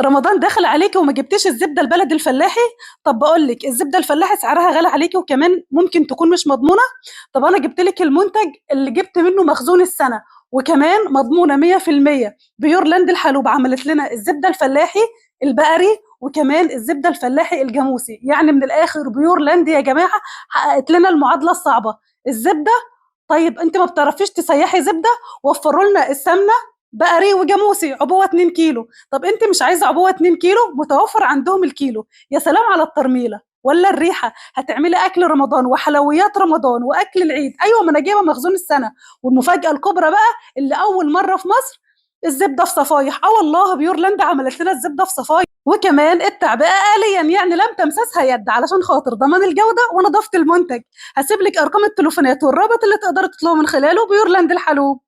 رمضان داخل عليكي وما جبتيش الزبده البلد الفلاحي. طب بقول لك الزبده الفلاحي سعرها غالي عليكي وكمان ممكن تكون مش مضمونه. طب انا جبت لك المنتج اللي جبت منه مخزون السنه وكمان مضمونه 100%. بيورلاند الحلوب عملت لنا الزبده الفلاحي البقري وكمان الزبده الفلاحي الجاموسي، يعني من الاخر بيورلاند يا جماعه حققت لنا المعادله الصعبه. الزبده. طيب انت ما بتعرفيش تسيحي زبده؟ وفروا لنا السمنه بقري وجاموسي عبوه 2 كيلو. طب انت مش عايزه عبوه 2 كيلو؟ متوفر عندهم الكيلو. يا سلام على الترميله ولا الريحه. هتعملي اكل رمضان وحلويات رمضان واكل العيد. ايوه، ما انا جايبه مخزون السنه. والمفاجاه الكبرى بقى اللي اول مره في مصر، الزبده في صفايح. اه والله بيورلاند عملت لنا الزبده في صفايح وكمان التعبئه آليا، يعني لم تمسسها يد، علشان خاطر ضمان الجوده ونظافه المنتج. هسيب لك ارقام التليفونات والرابط اللي تقدروا تطلبوا من خلاله بيورلاند الحلوب.